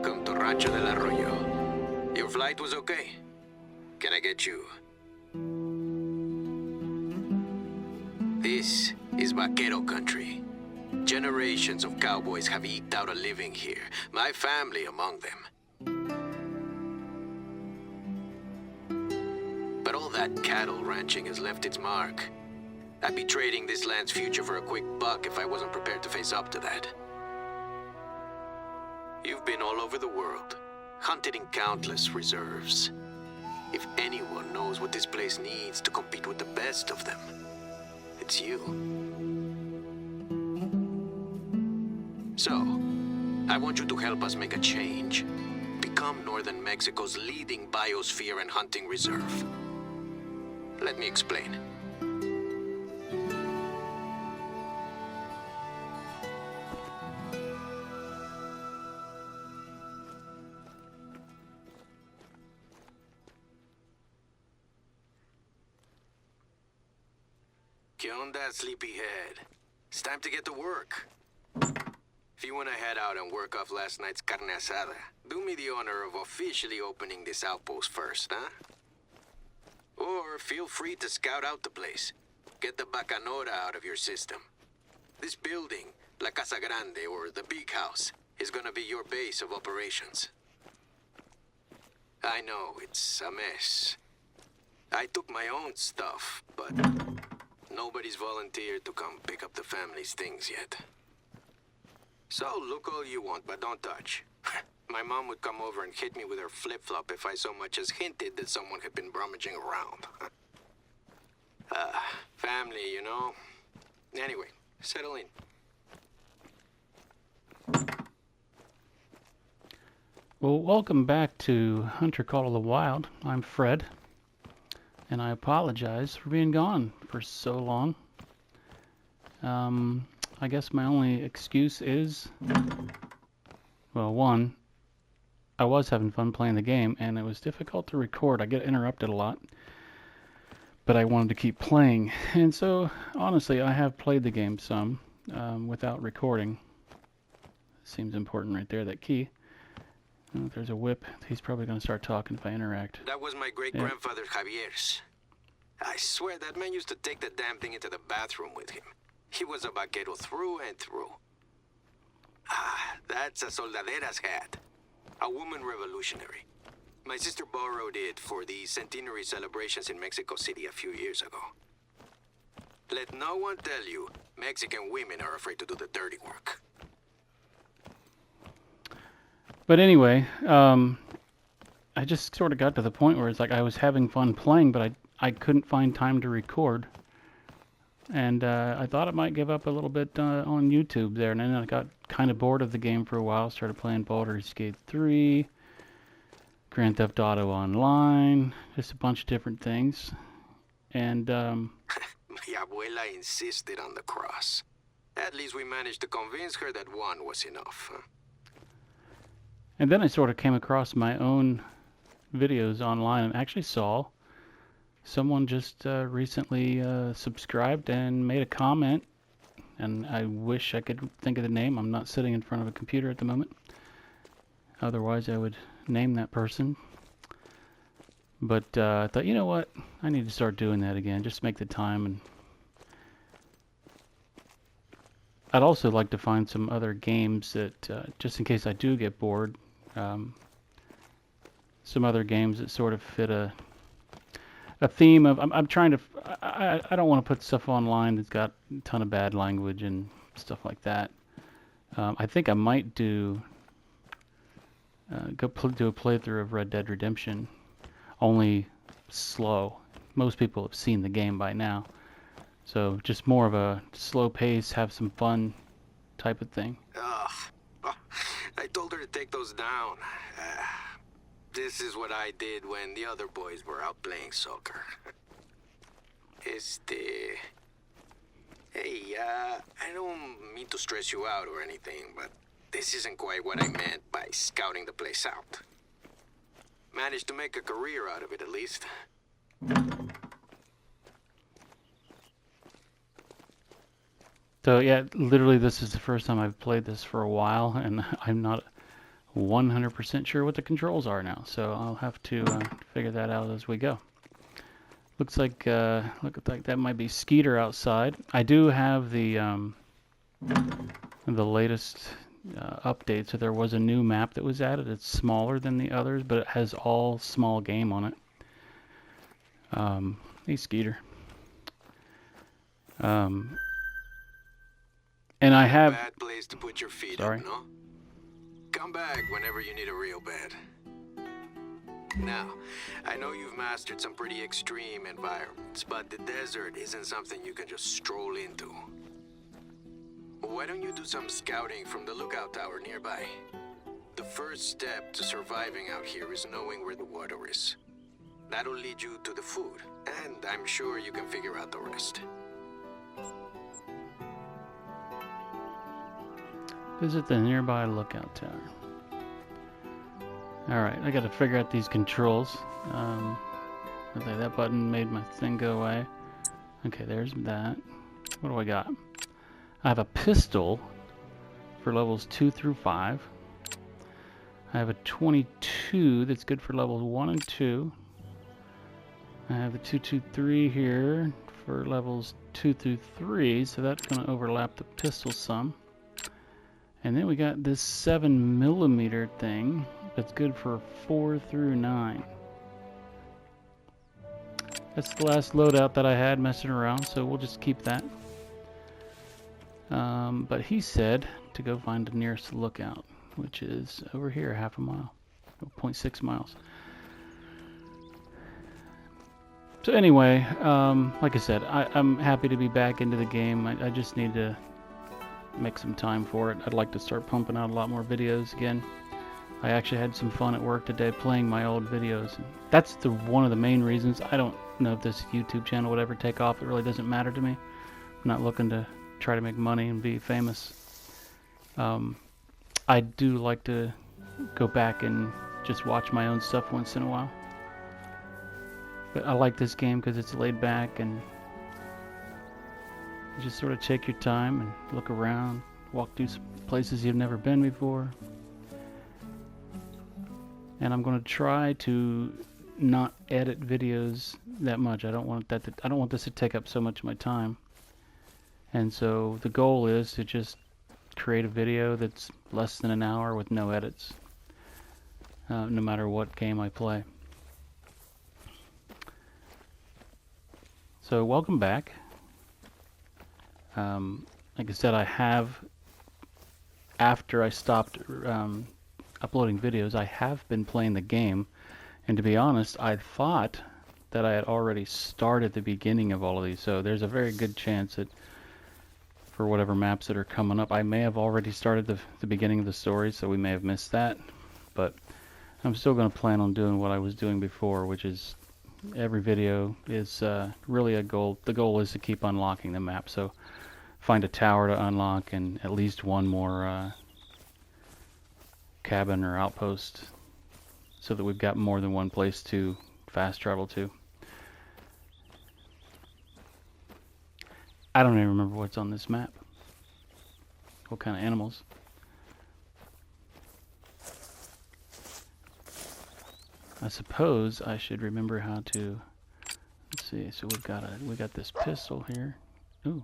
Welcome to Rancho Del Arroyo. Your flight was okay? Can I get you? This is Vaquero country. Generations of cowboys have eked out a living here, my family among them. But all that cattle ranching has left its mark. I'd be trading this land's future for a quick buck if I wasn't prepared to face up to that. You've been all over the world, hunted in countless reserves. If anyone knows what this place needs to compete with the best of them, it's you. So, I want you to help us make a change. Become Northern Mexico's leading biosphere and hunting reserve. Let me explain. ¿Qué onda, sleepyhead? It's time to get to work. If you want to head out and work off last night's carne asada, do me the honor of officially opening this outpost first, huh? Or feel free to scout out the place. Get the bacanora out of your system. This building, La Casa Grande, or the Big House, is gonna be your base of operations. I know, it's a mess. I took my own stuff, but nobody's volunteered to come pick up the family's things yet. So look all you want, but don't touch. My mom would come over and hit me with her flip-flop if I so much as hinted that someone had been rummaging around. Family, you know. Anyway, settle in. Well, welcome back to Hunter Call of the Wild. I'm Fred, and I apologize for being gone for so long. I guess my only excuse is, well, one, I was having fun playing the game, and it was difficult to record. I get interrupted a lot, but I wanted to keep playing. And so, honestly, I have played the game some without recording. Seems important right there, that key. Oh, there's a whip. He's probably going to start talking if I interact. That was my great-grandfather Javier's. I swear that man used to take the damn thing into the bathroom with him. He was a vaquero through and through. Ah, that's a soldadera's hat. A woman revolutionary. My sister borrowed it for the centenary celebrations in Mexico City a few years ago. Let no one tell you Mexican women are afraid to do the dirty work. But anyway, I just sort of got to the point where it's like I was having fun playing, but I couldn't find time to record. And I thought I might give up a little bit on YouTube there. And then I got kind of bored of the game for a while. Started playing Baldur's Gate 3, Grand Theft Auto Online, just a bunch of different things. And My abuela insisted on the cross. At least we managed to convince her that one was enough. Huh? And then I sort of came across my own videos online and actually saw someone just recently subscribed and made a comment, and I wish I could think of the name. I'm not sitting in front of a computer at the moment. Otherwise, I would name that person. But I thought, you know what? I need to start doing that again. Just make the time. And I'd also like to find some other games that, just in case I do get bored, some other games that sort of fit a theme of, I'm trying to, I don't want to put stuff online that's got a ton of bad language and stuff like that. I think I might do do a playthrough of Red Dead Redemption, only slow. Most people have seen the game by now, so just more of a slow pace, have some fun type of thing. I told her to take those down. This is what I did when the other boys were out playing soccer. Hey, I don't mean to stress you out or anything, but this isn't quite what I meant by scouting the place out. Managed to make a career out of it, at least. So yeah, literally this is the first time I've played this for a while, and I'm not 100% sure what the controls are now, so I'll have to figure that out as we go. Looks like that might be Skeeter outside. I do have the latest update, so there was a new map that was added. It's smaller than the others, but it has all small game on it. Hey, Skeeter. And I have... Bad place to put your feet Sorry. up, no? Come back whenever you need a real bed. Now, I know you've mastered some pretty extreme environments, but the desert isn't something you can just stroll into. Why don't you do some scouting from the lookout tower nearby? The first step to surviving out here is knowing where the water is. That'll lead you to the food, and I'm sure you can figure out the rest. Visit the nearby lookout tower. Alright, I gotta figure out these controls. Okay, that button made my thing go away. Okay, there's that. What do I got? I have a pistol for levels 2 through 5. I have a 22 that's good for levels 1 and 2. I have the 223 here for levels 2 through 3, so that's going to overlap the pistol some. And then we got this 7mm thing that's good for 4 through 9. That's the last loadout that I had messing around, so we'll just keep that. But he said to go find the nearest lookout, which is over here, half a mile, 0.6 miles. So anyway, like I said, I'm happy to be back into the game. I just need to make some time for it. I'd like to start pumping out a lot more videos again. I actually had some fun at work today playing my old videos. And that's one of the main reasons. I don't know if this YouTube channel would ever take off. It really doesn't matter to me. I'm not looking to try to make money and be famous. I do like to go back and just watch my own stuff once in a while. But I like this game because it's laid back and you just sort of take your time and look around, walk through some places you've never been before. And I'm going to try to not edit videos that much. I don't want this to take up so much of my time. And so the goal is to just create a video that's less than an hour with no edits, no matter what game I play. So welcome back. Like I said, I have, after I stopped uploading videos, I have been playing the game. And to be honest, I thought that I had already started the beginning of all of these. So there's a very good chance that for whatever maps that are coming up, I may have already started the beginning of the story, so we may have missed that. But I'm still going to plan on doing what I was doing before, which is every video is really a goal. The goal is to keep unlocking the map. So find a tower to unlock and at least one more cabin or outpost so that we've got more than one place to fast travel to. I don't even remember what's on this map. What kind of animals? I suppose I should remember how to. Let's see. So we got this pistol here. Ooh,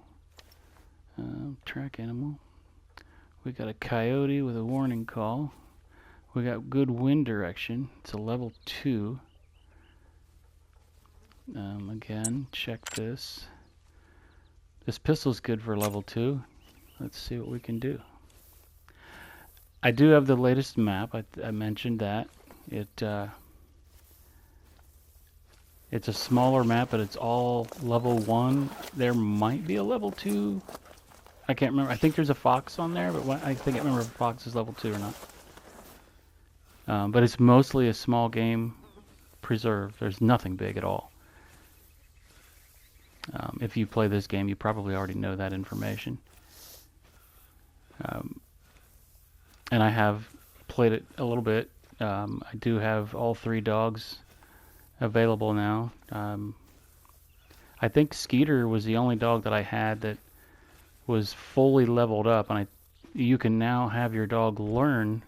track animal. We got a coyote with a warning call. We got good wind direction. It's a level 2. Again, check this. This pistol's good for level 2. Let's see what we can do. I do have the latest map. I mentioned that. It's a smaller map, but it's all level 1. There might be a level 2. I can't remember. I think there's a fox on there, but I can't remember if a fox is level 2 or not. But it's mostly a small game preserve. There's nothing big at all. If you play this game, you probably already know that information. And I have played it a little bit. I do have all 3 dogs available now. I think Skeeter was the only dog that I had that was fully leveled up, and you can now have your dog learn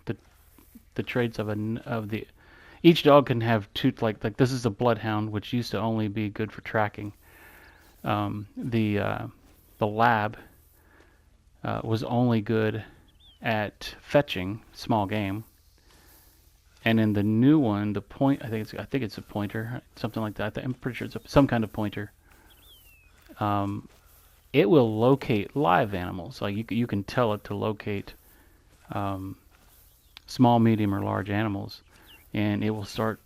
the traits of the each dog can have two, like this is a bloodhound, which used to only be good for tracking. The lab was only good at fetching small game, and in the new one, the point I think it's a pointer, something like that. I'm pretty sure it's some kind of pointer. It will locate live animals. Like you can tell it to locate small, medium, or large animals, and it will start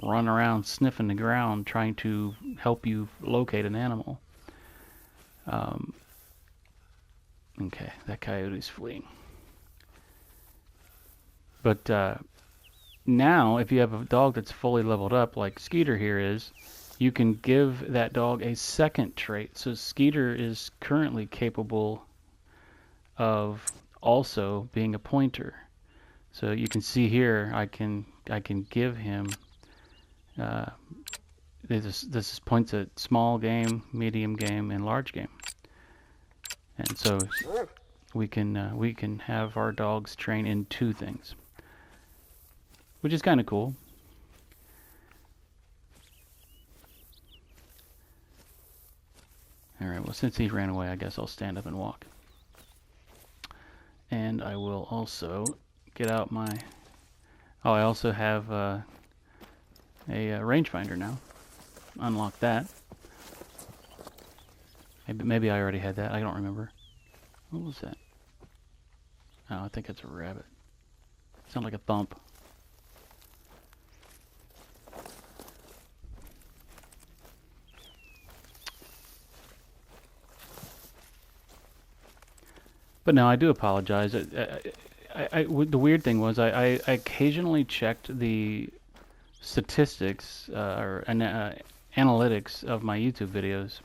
running around sniffing the ground trying to help you locate an animal. Okay, that coyote's fleeing. But now, if you have a dog that's fully leveled up, like Skeeter here is, you can give that dog a second trait. So Skeeter is currently capable of also being a pointer. So you can see here, I can give him. This points at small game, medium game, and large game. And so we can have our dogs train in two things, which is kind of cool. All right. Well, since he ran away, I guess I'll stand up and walk. And I will also get out my. Oh, I also have a rangefinder now. Unlock that. Maybe I already had that. I don't remember. What was that? Oh, I think it's a rabbit. Sounds like a thump. But no, I do apologize. The weird thing was I occasionally checked the statistics or analytics of my YouTube videos,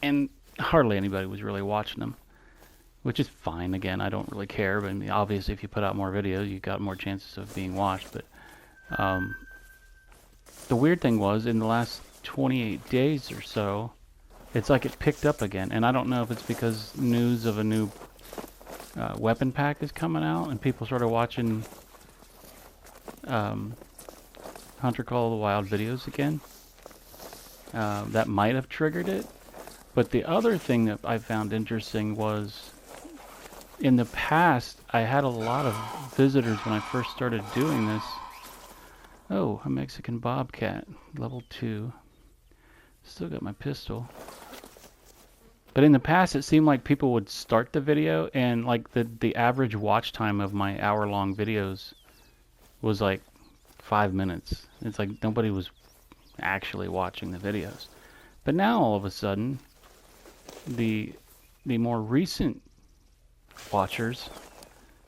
and hardly anybody was really watching them, which is fine. Again, I don't really care, but I mean, obviously if you put out more videos, you got more chances of being watched. But the weird thing was, in the last 28 days or so, it's like it picked up again, and I don't know if it's because news of a new weapon pack is coming out and people started watching Hunter Call of the Wild videos again. That might have triggered it. But the other thing that I found interesting was, in the past, I had a lot of visitors when I first started doing this. Oh, a Mexican bobcat, level 2. Still got my pistol. But in the past, it seemed like people would start the video, and like the average watch time of my hour-long videos was like 5 minutes. It's like nobody was actually watching the videos. But now all of a sudden, the more recent watchers,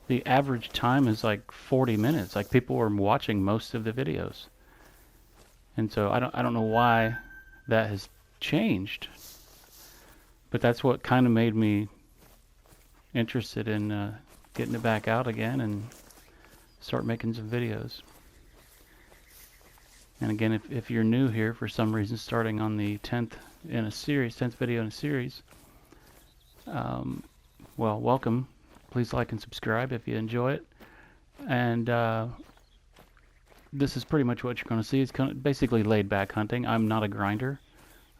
the average time is like 40 minutes. Like people were watching most of the videos. And so I don't know why that has changed. But that's what kind of made me interested in getting it back out again and start making some videos. And again, if you're new here for some reason, starting on the 10th video in a series, well, welcome. Please like and subscribe if you enjoy it. And this is pretty much what you're going to see. It's kind of basically laid back hunting. I'm not a grinder.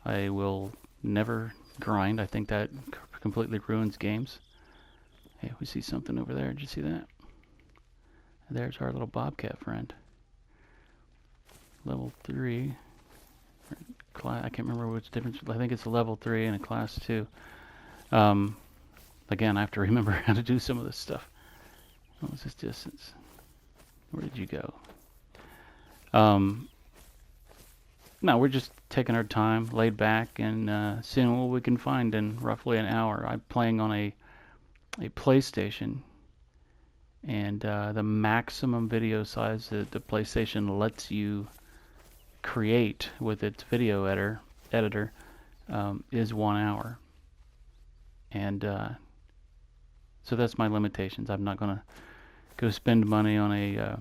I will never grind. I think that completely ruins games. Hey, we see something over there. Did you see that? There's our little bobcat friend. Level 3. I can't remember which difference. I think it's a level 3 and a class 2. Again, I have to remember how to do some of this stuff. What was this distance? Where did you go? No, we're just taking our time, laid back, and seeing what we can find in roughly an hour. I'm playing on a PlayStation, and the maximum video size that the PlayStation lets you create with its video editor is 1 hour. And so that's my limitations. I'm not going to go spend money on a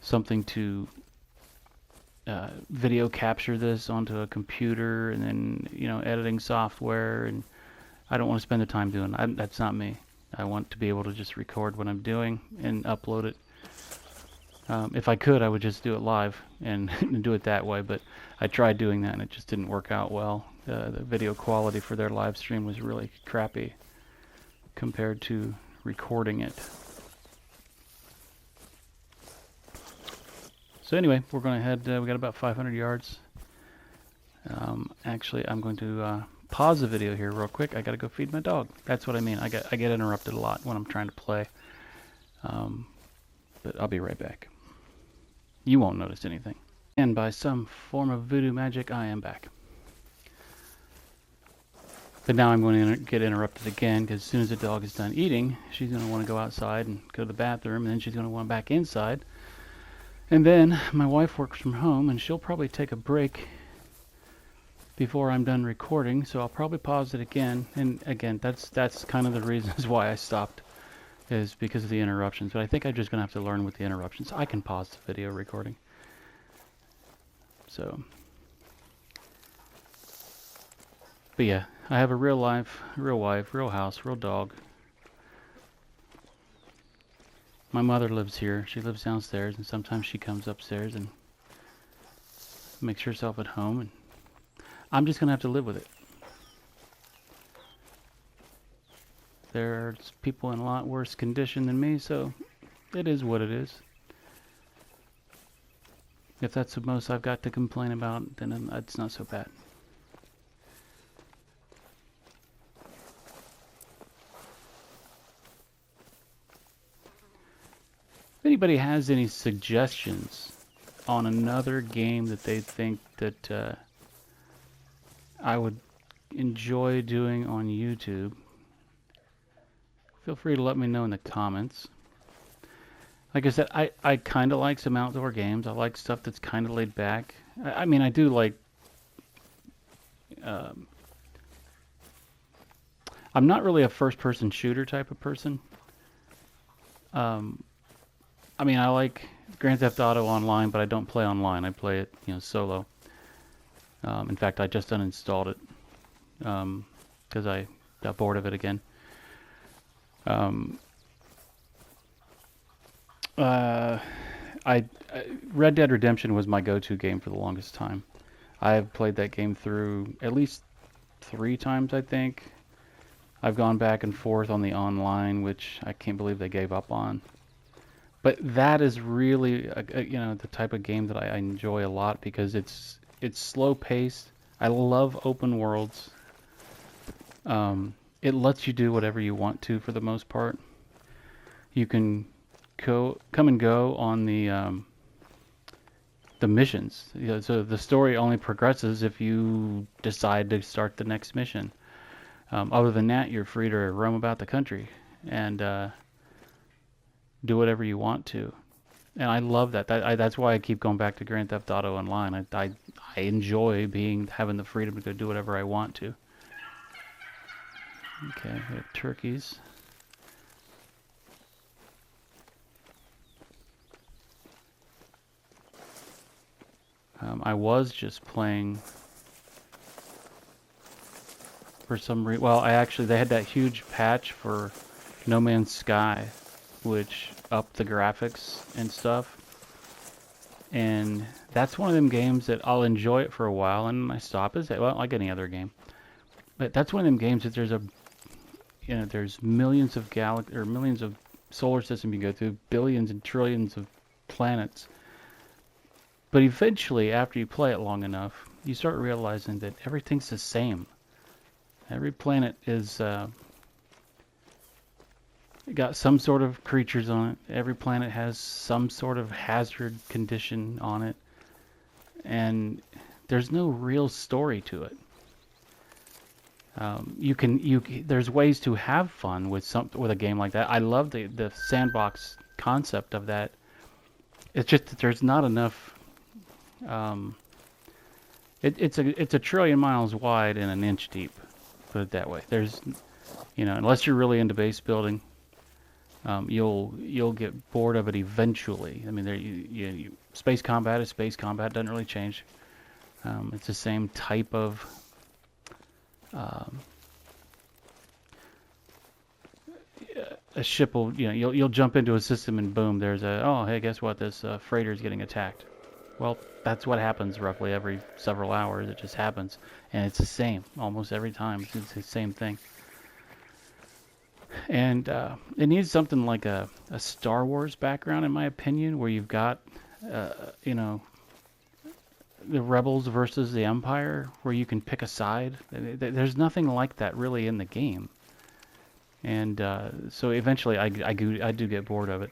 something to video capture this onto a computer and then editing software, and I don't want to spend the time doing that. That's not me. I want to be able to just record what I'm doing and upload it. If I could, I would just do it live and do it that way, but I tried doing that and it just didn't work out well. The video quality for their live stream was really crappy compared to recording it. So anyway, we're going to head, we got about 500 yards. Actually, I'm going to pause the video here real quick. I got to go feed my dog. That's what I mean. I get interrupted a lot when I'm trying to play. But I'll be right back. You won't notice anything. And by some form of voodoo magic, I am back. But now I'm going to get interrupted again, because as soon as the dog is done eating, she's going to want to go outside and go to the bathroom, and then she's going to want back inside. And then my wife works from home, and she'll probably take a break before I'm done recording, so I'll probably pause it again. And again, that's kind of the reasons why I stopped, is because of the interruptions. But I think I'm just going to have to learn with the interruptions. I can pause the video recording. So, but yeah, I have a real life, real wife, real house, real dog. My mother lives here. She lives downstairs, and sometimes she comes upstairs and makes herself at home, and I'm just going to have to live with it. There's people in a lot worse condition than me, so it is what it is. If that's the most I've got to complain about, then it's not so bad. If anybody has any suggestions on another game that they think that I would enjoy doing on YouTube, feel free to let me know in the comments. Like I said, I kind of like some outdoor games. I like stuff that's kind of laid back. I mean, I do like... I'm not really a first-person shooter type of person. I mean, I like Grand Theft Auto Online, but I don't play online. I play it, solo. In fact, I just uninstalled it because I got bored of it again. Red Dead Redemption was my go-to game for the longest time. I have played that game through at least 3 times, I think. I've gone back and forth on the online, which I can't believe they gave up on. But that is really, the type of game that I enjoy a lot, because it's slow-paced. I love open worlds. It lets you do whatever you want to for the most part. You can come and go on the missions. So the story only progresses if you decide to start the next mission. Other than that, you're free to roam about the country and do whatever you want to. And I love that. That's why I keep going back to Grand Theft Auto Online. I enjoy having the freedom to go do whatever I want to. Okay, we have turkeys. I was just playing for some reason. Well, they had that huge patch for No Man's Sky, which upped the graphics and stuff. And that's one of them games that I'll enjoy it for a while and I stop and say, well, like any other game. But that's one of them games that there's millions of millions of solar systems you can go through, billions and trillions of planets. But eventually, after you play it long enough, you start realizing that everything's the same. Every planet is got some sort of creatures on it. Every planet has some sort of hazard condition on it. And there's no real story to it. There's ways to have fun with a game like that. I love the sandbox concept of that. It's just that there's not enough. It's a trillion miles wide and an inch deep. Put it that way. There's, unless you're really into base building, you'll get bored of it eventually. I mean, space combat is space combat. It doesn't really change. It's the same type of a ship will, you'll jump into a system and boom, there's oh, hey, guess what? This freighter's getting attacked. Well, that's what happens roughly every several hours. It just happens, and it's the same almost every time. It's the same thing. And it needs something like a Star Wars background, in my opinion, where you've got, you know, the rebels versus the Empire, where you can pick a side. There's nothing like that really in the game. And so eventually I do get bored of it.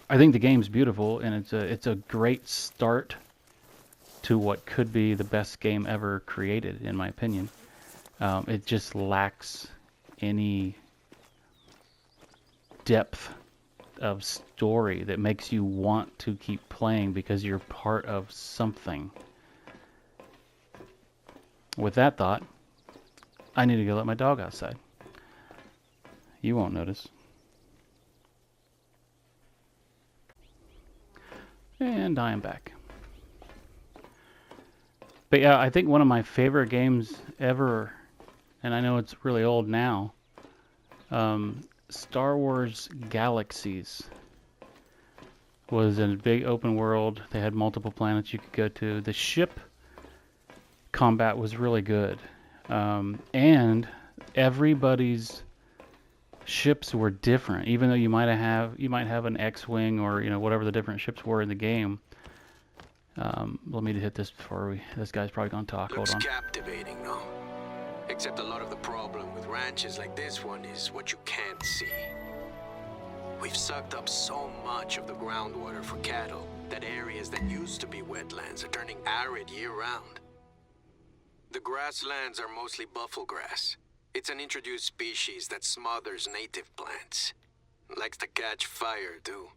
I think the game's beautiful, and it's a great start to what could be the best game ever created, in my opinion. It just lacks any depth of story that makes you want to keep playing because you're part of something. With that thought, I need to go let my dog outside. You won't notice. And I am back. But yeah, I think one of my favorite games ever, and I know it's really old now, Star Wars Galaxies was in a big open world. They had multiple planets you could go to. The ship combat was really good. And everybody's ships were different. Even though you might have an X-wing or whatever the different ships were in the game. Let me hit this before this guy's probably gonna talk. Looks Hold on. captivating, no? Except a lot of the problem with ranches like this one is what you can't see. We've sucked up so much of the groundwater for cattle that areas that used to be wetlands are turning arid year-round. The grasslands are mostly buffalo grass. It's an introduced species that smothers native plants. Likes to catch fire, too.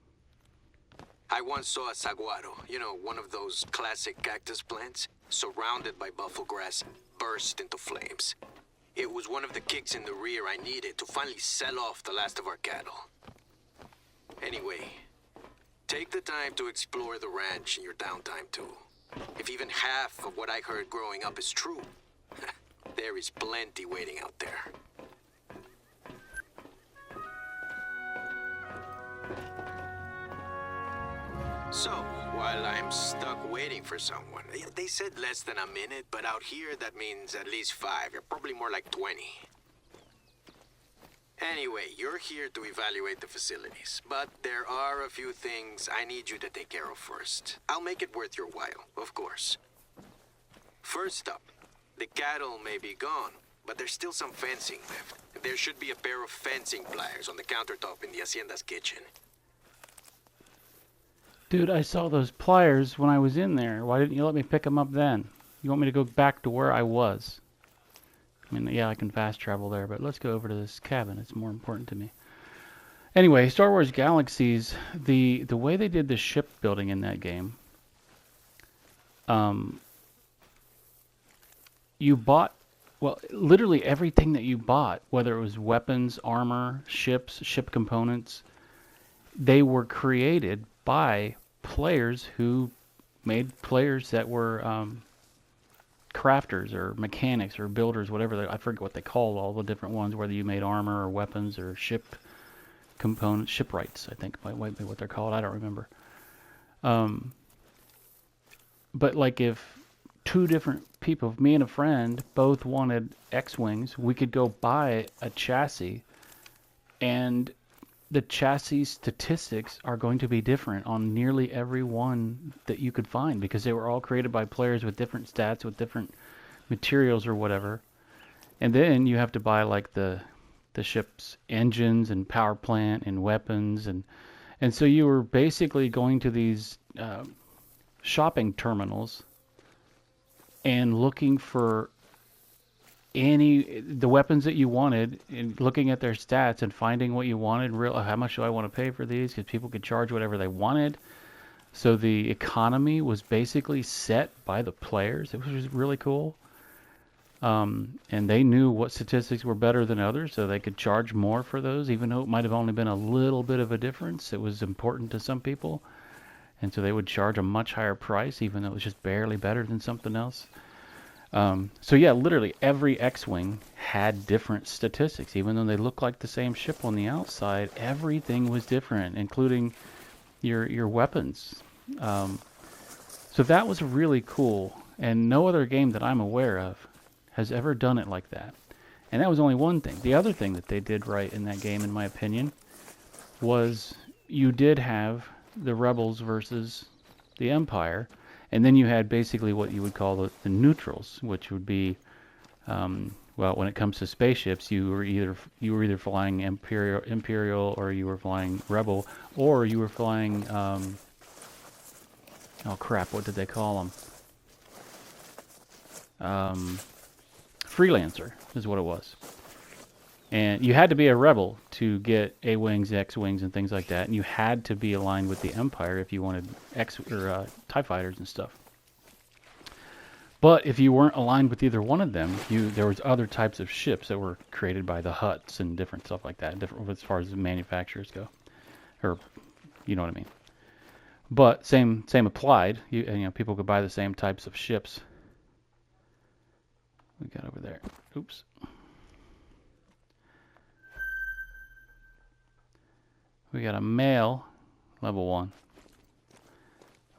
I once saw a saguaro, one of those classic cactus plants, surrounded by buffalo grass, burst into flames. It was one of the kicks in the rear I needed to finally sell off the last of our cattle. Anyway, take the time to explore the ranch in your downtime, too. If even half of what I heard growing up is true, there is plenty waiting out there. So, while I'm stuck waiting for someone, they said less than a minute, but out here that means at least 5, or probably more like 20. Anyway, you're here to evaluate the facilities, but there are a few things I need you to take care of first. I'll make it worth your while, of course. First up, the cattle may be gone, but there's still some fencing left. There should be a pair of fencing pliers on the countertop in the hacienda's kitchen. Dude, I saw those pliers when I was in there. Why didn't you let me pick them up then? You want me to go back to where I was? I mean, yeah, I can fast travel there, but let's go over to this cabin. It's more important to me. Anyway, Star Wars Galaxies, the way they did the ship building in that game, you bought, well, literally everything that you bought, whether it was weapons, armor, ships, ship components, they were created by players who made players that were crafters or mechanics or builders, whatever I forget what they call all the different ones, whether you made armor or weapons or ship components, shipwrights, I think might be what they're called. I don't remember. But like if two different people, me and a friend, both wanted X-wings, we could go buy a chassis, and the chassis statistics are going to be different on nearly every one that you could find because they were all created by players with different stats, with different materials or whatever. And then you have to buy like the ship's engines and power plant and weapons, and so you were basically going to these shopping terminals and looking for the weapons that you wanted, and looking at their stats and finding what you wanted. How much do I want to pay for these? Because people could charge whatever they wanted. So the economy was basically set by the players. It was really cool. And they knew what statistics were better than others, so they could charge more for those, even though it might have only been a little bit of a difference. It was important to some people, and so they would charge a much higher price, even though it was just barely better than something else. So yeah, literally every X-wing had different statistics, even though they looked like the same ship on the outside. Everything was different, including your weapons. Um, so that was really cool, and no other game that I'm aware of has ever done it like that. And that was only one thing. The other thing that they did right in that game, in my opinion, was you did have the rebels versus the Empire, and then you had basically what you would call the neutrals, which would be, well, when it comes to spaceships, you were either flying Imperial, or you were flying Rebel, or you were flying, oh crap, what did they call them? Freelancer is what it was. And you had to be a rebel to get A-wings, X-wings, and things like that. And you had to be aligned with the Empire if you wanted TIE fighters and stuff. But if you weren't aligned with either one of them, there was other types of ships that were created by the Hutts and different stuff like that, different as far as the manufacturers go, or you know what I mean. But same applied. People could buy the same types of ships. We got over there. Oops. We got a male, level 1.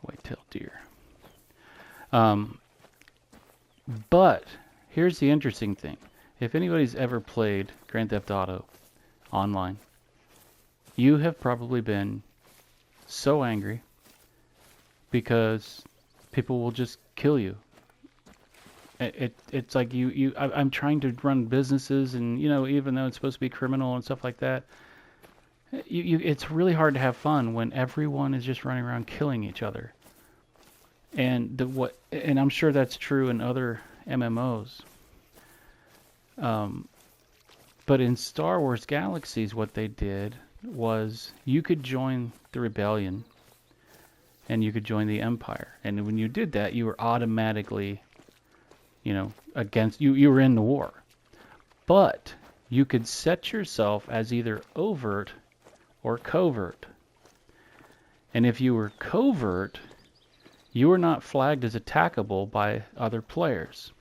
White-tailed deer. But here's the interesting thing. If anybody's ever played Grand Theft Auto online, you have probably been so angry because people will just kill you. It's like I'm trying to run businesses, and even though it's supposed to be criminal and stuff like that, it's really hard to have fun when everyone is just running around killing each other. And I'm sure that's true in other MMOs. But in Star Wars Galaxies, what they did was you could join the Rebellion and you could join the Empire. And when you did that, you were automatically, against you were in the war. But you could set yourself as either overt or covert. And if you were covert, you were not flagged as attackable by other players.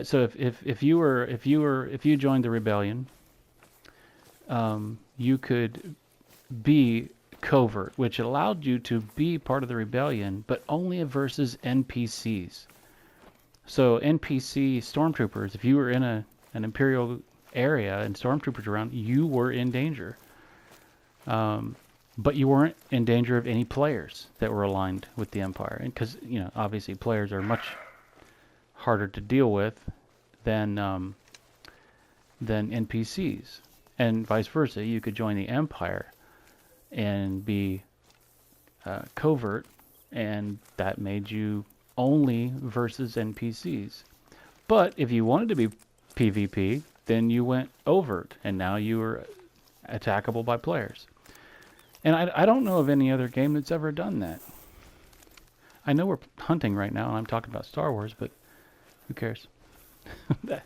So if you joined the Rebellion, you could be covert, which allowed you to be part of the Rebellion, but only versus NPCs. So NPC stormtroopers, if you were in an Imperial area and stormtroopers around, you were in danger. But you weren't in danger of any players that were aligned with the Empire. And because, obviously players are much harder to deal with than NPCs. And vice versa, you could join the Empire and be covert, and that made you only versus NPCs. But if you wanted to be PvP, then you went overt, and now you were attackable by players. And I don't know of any other game that's ever done that. I know we're hunting right now, and I'm talking about Star Wars, but who cares? What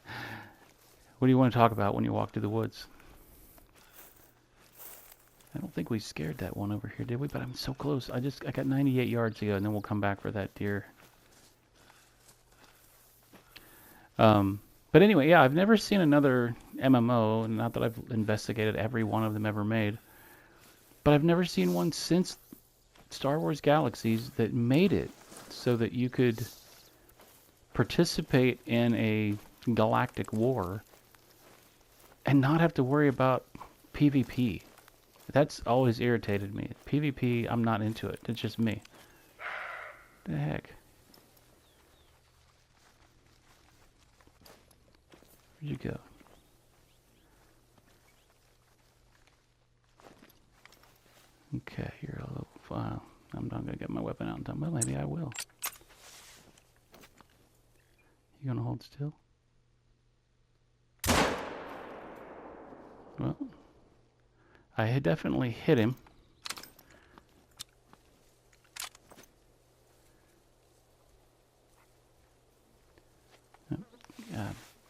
do you want to talk about when you walk through the woods? I don't think we scared that one over here, did we? But I'm so close. I got 98 yards to go, and then we'll come back for that deer. But anyway, yeah, I've never seen another MMO, and not that I've investigated every one of them ever made, but I've never seen one since Star Wars Galaxies that made it so that you could participate in a galactic war and not have to worry about PvP. That's always irritated me. PvP, I'm not into it. It's just me. The heck? Where'd you go? Okay, you're a little... Wow. I'm not going to get my weapon out in time. Well, maybe I will. You going to hold still? Well, I had definitely hit him.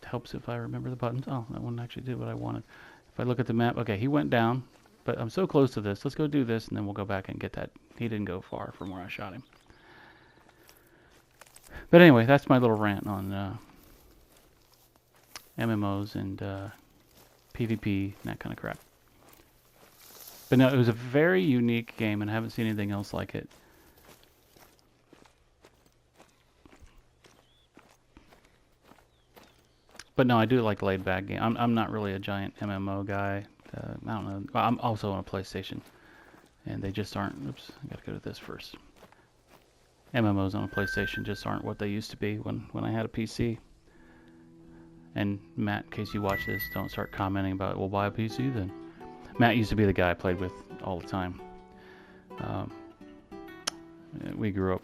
Helps if I remember the buttons. Oh, that one actually did what I wanted. If I look at the map, okay, he went down, but I'm so close to this. Let's go do this, and then we'll go back and get that. He didn't go far from where I shot him. But anyway, that's my little rant on MMOs and PvP and that kind of crap. But no, it was a very unique game, and I haven't seen anything else like it. But no, I do like laid-back game. I'm not really a giant MMO guy. I don't know. I'm also on a PlayStation, and they just aren't. Oops, I gotta go to this first. MMOs on a PlayStation just aren't what they used to be when I had a PC. And Matt, in case you watch this, don't start commenting about, well, buy a PC then. Matt used to be the guy I played with all the time. We grew up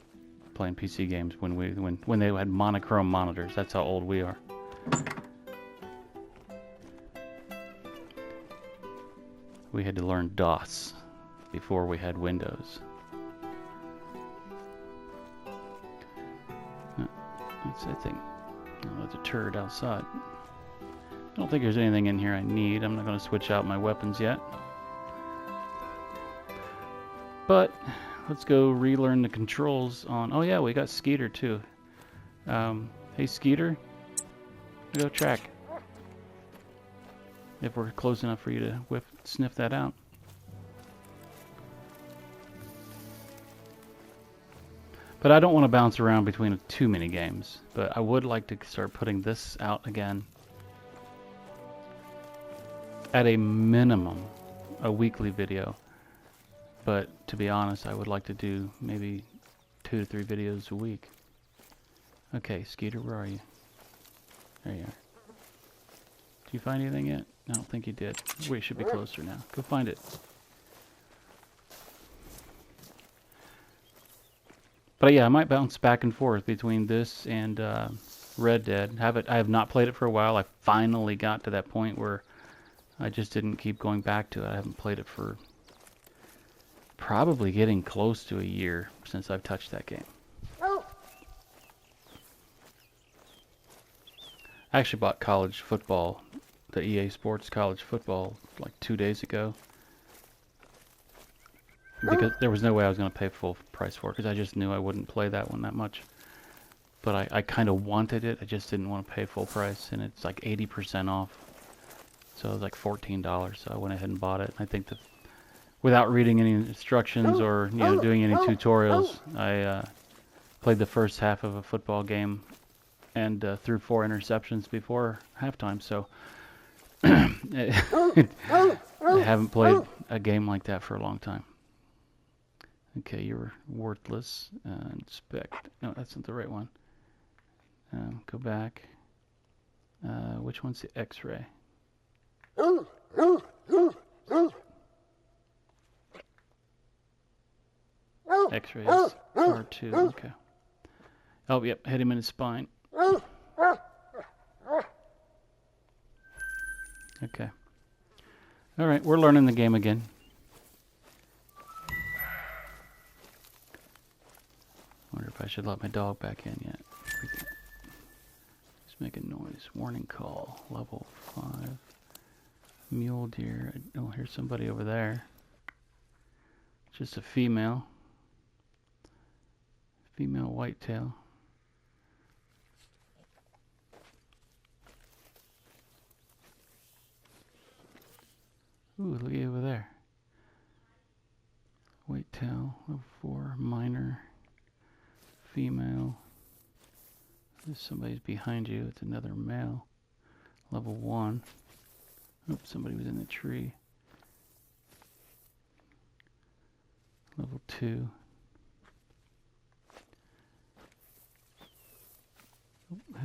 playing PC games when they had monochrome monitors. That's how old we are. We had to learn DOS before we had Windows. That's, I think, oh, that's a turd outside. I don't think there's anything in here I need. I'm not going to switch out my weapons yet. But let's go relearn the controls on... Oh yeah, we got Skeeter too. Hey Skeeter, go track. If we're close enough for you to sniff that out. But I don't want to bounce around between too many games. But I would like to start putting this out again. At a minimum, a weekly video. But to be honest, I would like to do maybe 2 to 3 videos a week. Okay, Skeeter, where are you? There you are. Did you find anything yet? I don't think you did. We should be closer now. Go find it. But yeah, I might bounce back and forth between this and Red Dead. I have not played it for a while. I finally got to that point where I just didn't keep going back to it. I haven't played it for probably getting close to a year since I've touched that game. I actually bought college football, the EA Sports college football, like 2 days ago. Because there was no way I was going to pay full price for it, because I just knew I wouldn't play that one that much. But I kind of wanted it, I just didn't want to pay full price, and it's like 80% off. So it was like $14, so I went ahead and bought it. I think that without reading any instructions or doing any tutorials, I played the first half of a football game and threw 4 interceptions before halftime. So I haven't played a game like that for a long time. Okay, you're worthless. Inspect. No, that's not the right one. Go back. Which one's the X-ray? X-ray is R2. Okay. Oh, yep. Hit him in his spine. Okay. All right, we're learning the game again. Wonder if I should let my dog back in yet. He's making noise. Warning call. Level 5. Mule deer. Oh, here's somebody over there. Just a female. Female whitetail. Ooh, look over there. Whitetail, level 4, minor, female. There's somebody's behind you. It's another male. Level 1. Oops, somebody was in the tree. Level 2.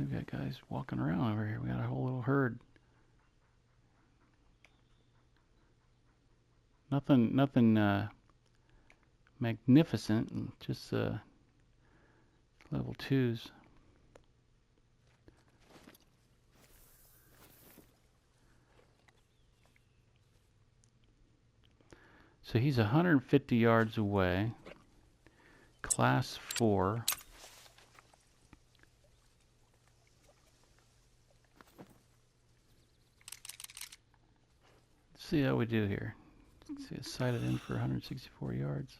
We've got guys walking around over here. We got a whole little herd. Nothing magnificent, just level 2s. So he's 150 yards away. Class 4. Let's see how we do here. Let's see, it's sighted in for 164 yards.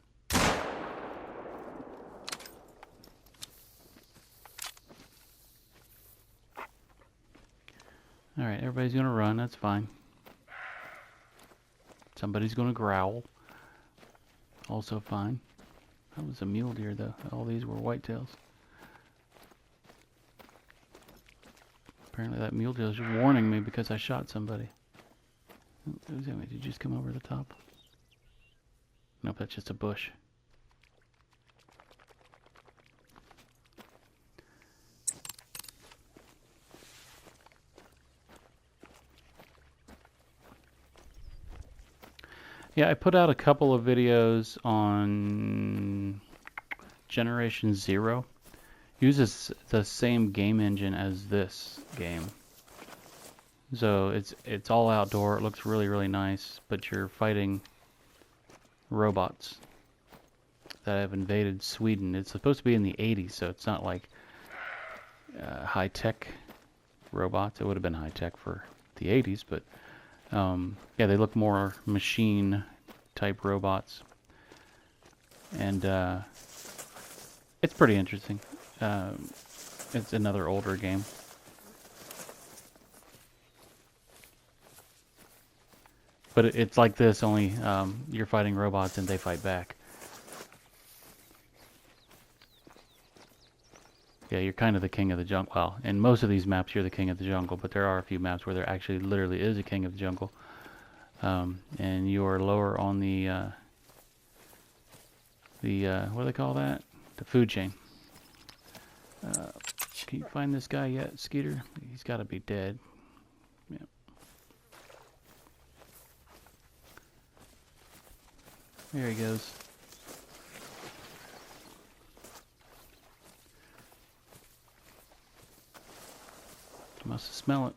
Alright, everybody's gonna run, that's fine. Somebody's gonna growl. Also fine. That was a mule deer though. All these were whitetails. Apparently that mule deer is warning me because I shot somebody. Did you just come over the top? Nope, that's just a bush. Yeah, I put out a couple of videos on Generation Zero. Uses the same game engine as this game. So it's all outdoor. It looks really, really nice, but you're fighting robots that have invaded Sweden. It's supposed to be in the 80s, so it's not like high-tech robots. It would have been high-tech for the 80s, but yeah, they look more machine-type robots. And it's pretty interesting. It's another older game. But it's like this, only you're fighting robots and they fight back. Yeah, you're kind of the king of the jungle. Well, in most of these maps, you're the king of the jungle, but there are a few maps where there actually literally is a king of the jungle. And you're lower on the what do they call that? The food chain. Can you find this guy yet, Skeeter? He's got to be dead. Yeah. There he goes. Must have smelled it.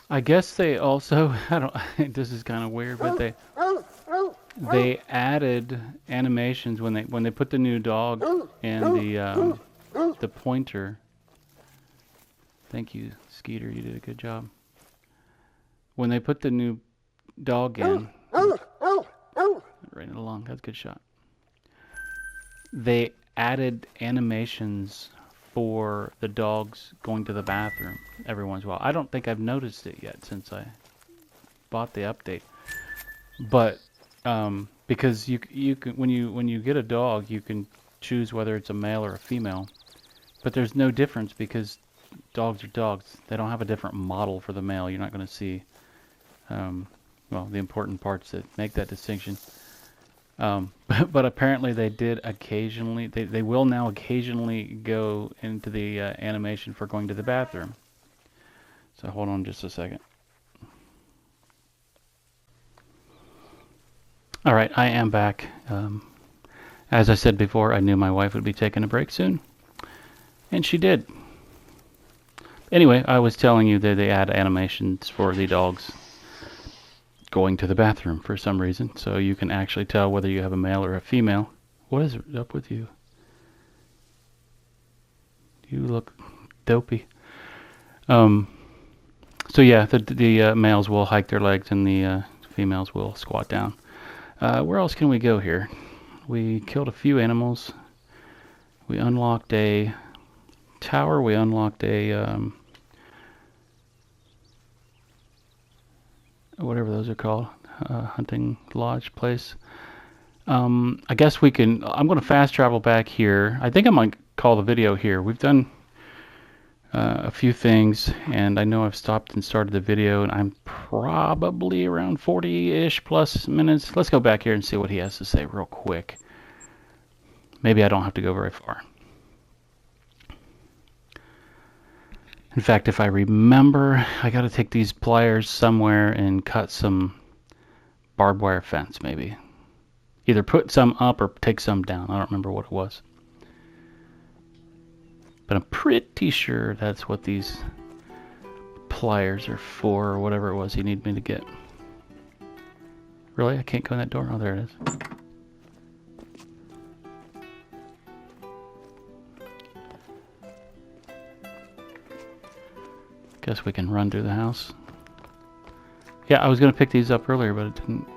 I guess they also, I don't, this is kind of weird, but they added animations when they put the new dog and the pointer. Thank you, Skeeter, you did a good job. When they put the new dog in, right along, that's a good shot. They added animations for the dogs going to the bathroom every once in a while. I don't think I've noticed it yet since I bought the update. But because you can when you get a dog, you can choose whether it's a male or a female. But there's no difference because dogs are dogs. They don't have a different model for the male. You're not going to see well, the important parts that make that distinction. But apparently they did occasionally, they will now occasionally go into the animation for going to the bathroom. So hold on just a second. Alright, I am back. As I said before, I knew my wife would be taking a break soon. And she did. Anyway, I was telling you that they add animations for the dogs going to the bathroom for some reason, so you can actually tell whether you have a male or a female. What is up with you? You look dopey. So yeah, the males will hike their legs and the females will squat down. Where else can we go here? We killed a few animals. We unlocked a tower. We unlocked a whatever those are called, hunting lodge place. I guess we can, I'm going to fast travel back here. I think I might call the video here. We've done a few things, and I know I've stopped and started the video, and I'm probably around 40-ish plus minutes. Let's go back here and see what he has to say real quick. Maybe I don't have to go very far. In fact, if I remember, I got to take these pliers somewhere and cut some barbed wire fence, maybe. Either put some up or take some down. I don't remember what it was. But I'm pretty sure that's what these pliers are for, or whatever it was he needed me to get. Really? I can't go in that door? Oh, there it is. Guess we can run through the house. Yeah, I was going to pick these up earlier, but it didn't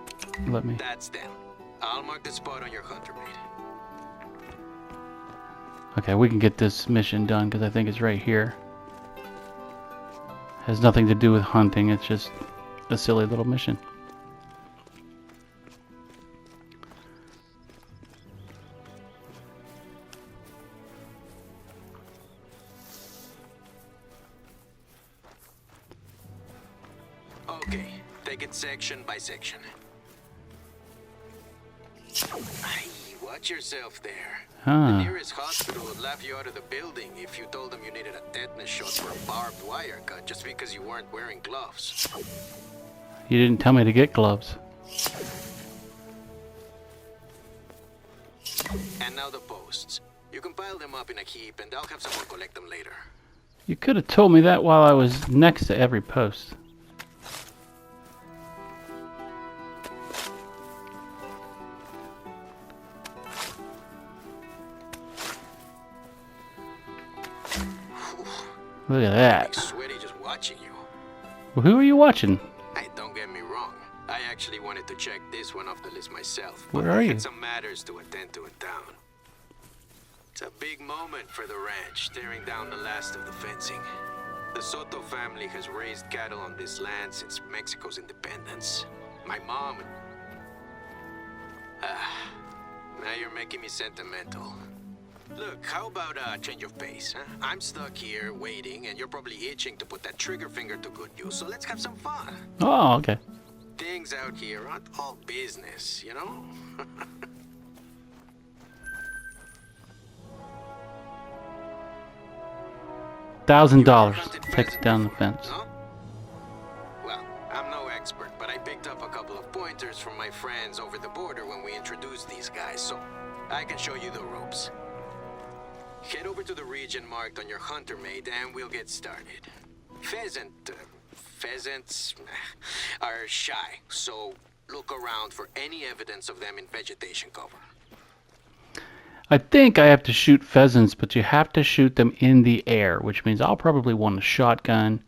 Let me. That's them. I'll mark the spot on your hunter mate. Okay, we can get this mission done because I think it's right here. Has nothing to do with hunting. It's just a silly little mission. Okay, take it section by section. Ay, watch yourself there. The Huh. nearest hospital would laugh you out of the building if you told them you needed a tetanus shot for a barbed wire cut just because you weren't wearing gloves. You didn't tell me to get gloves. And now the posts. You can pile them up in a heap and I'll have someone collect them later. You could have told me that while I was next to every post. Look at I'm that. sweaty just watching you. Well, who are you watching? Hey, don't get me wrong. I actually wanted to check this one off the list myself. Where but are I you? had some matters to attend to in town. It's a big moment for the ranch, staring down the last of the fencing. The Soto family has raised cattle on this land since Mexico's independence. My mom... now you're making me sentimental. Look, how about a change of pace, huh? I'm stuck here waiting, and you're probably itching to put that trigger finger to good use, so let's have some fun. Oh, okay. Things out here aren't all business, you know? $1,000 takes down the fence. No? Well, I'm no expert, but I picked up a couple of pointers from my friends over the border when we introduced these guys, so I can show you the ropes. Head over to the region marked on your hunter mate and we'll get started. Pheasants are shy, so look around for any evidence of them in vegetation cover. I think I have to shoot pheasants, but you have to shoot them in the air, which means I'll probably want a shotgun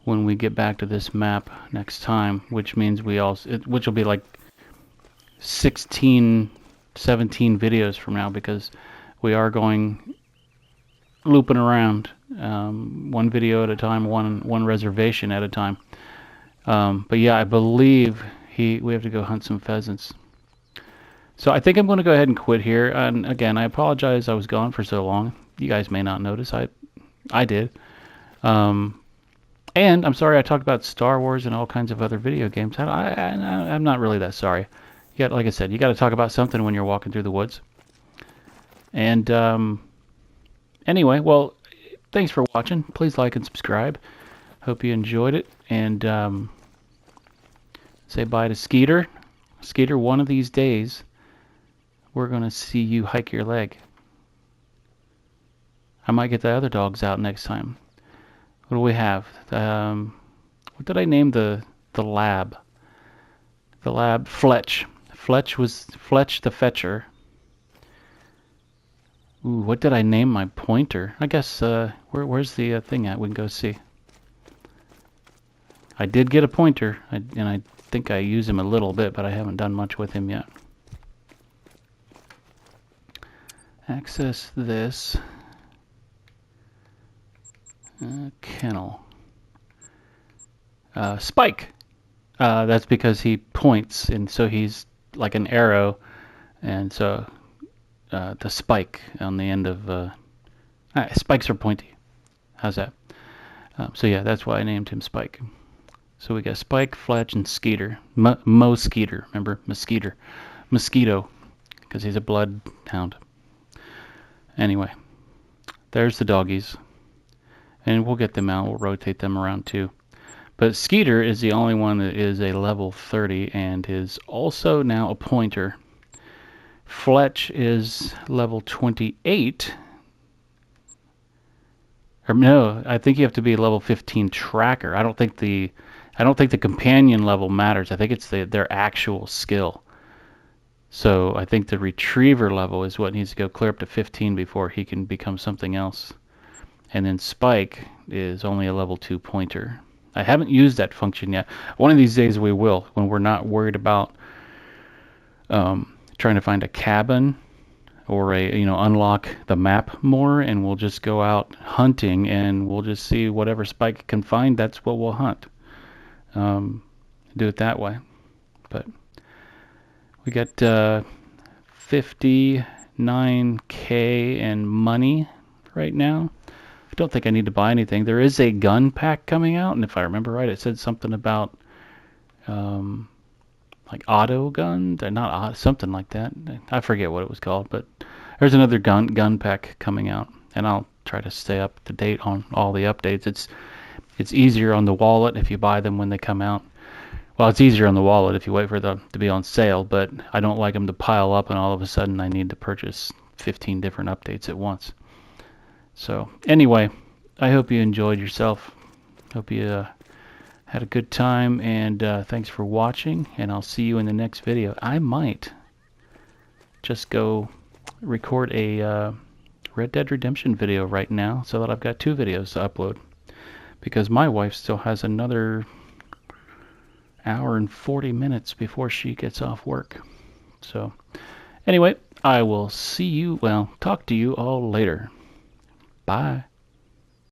when we get back to this map next time, which means which will be like 16, 17 videos from now, because we are going looping around, one video at a time, one reservation at a time. But yeah, I believe we have to go hunt some pheasants. So I think I'm going to go ahead and quit here. And again, I apologize I was gone for so long. You guys may not notice. I did. And I'm sorry I talked about Star Wars and all kinds of other video games. I'm not really that sorry. Like I said, you got to talk about something when you're walking through the woods. And anyway, well, thanks for watching. Please like and subscribe. Hope you enjoyed it. And say bye to Skeeter. Skeeter, one of these days, we're going to see you hike your leg. I might get the other dogs out next time. What do we have? What did I name the lab? The lab, Fletch. Fletch the Fetcher. Ooh, what did I name my pointer? I guess, where's the thing at? We can go see. I did get a pointer, and I think I use him a little bit, but I haven't done much with him yet. Access this. Kennel. Spike. That's because he points, and so he's like an arrow, and so the spike on the end of spikes are pointy. How's that? So yeah, that's why I named him Spike. So we got Spike, Fletch, and Skeeter. Mo Skeeter, remember? Mosquito, because he's a bloodhound. Anyway, there's the doggies. And we'll get them out. We'll rotate them around too. But Skeeter is the only one that is a level 30 and is also now a pointer. Fletch is level 28. Or no, I think you have to be a level 15 tracker. I don't think the companion level matters. I think it's their actual skill. So I think the retriever level is what needs to go clear up to 15 before he can become something else. And then Spike is only a level 2 pointer. I haven't used that function yet. One of these days we will, when we're not worried about trying to find a cabin or unlock the map more, and we'll just go out hunting and we'll just see whatever Spike can find. That's what we'll hunt. Do it that way. But we got 59K in money right now. I don't think I need to buy anything. There is a gun pack coming out, and if I remember right, it said something about like auto guns, or not auto, something like that. I forget what it was called, but there's another gun pack coming out, and I'll try to stay up to date on all the updates. It's easier on the wallet if you buy them when they come out. Well, it's easier on the wallet if you wait for them to be on sale, but I don't like them to pile up and all of a sudden I need to purchase 15 different updates at once. So anyway, I hope you enjoyed yourself. Hope you had a good time, and thanks for watching, and I'll see you in the next video. I might just go record a Red Dead Redemption video right now so that I've got 2 videos to upload, because my wife still has another hour and 40 minutes before she gets off work. So anyway, I will talk to you all later. Bye.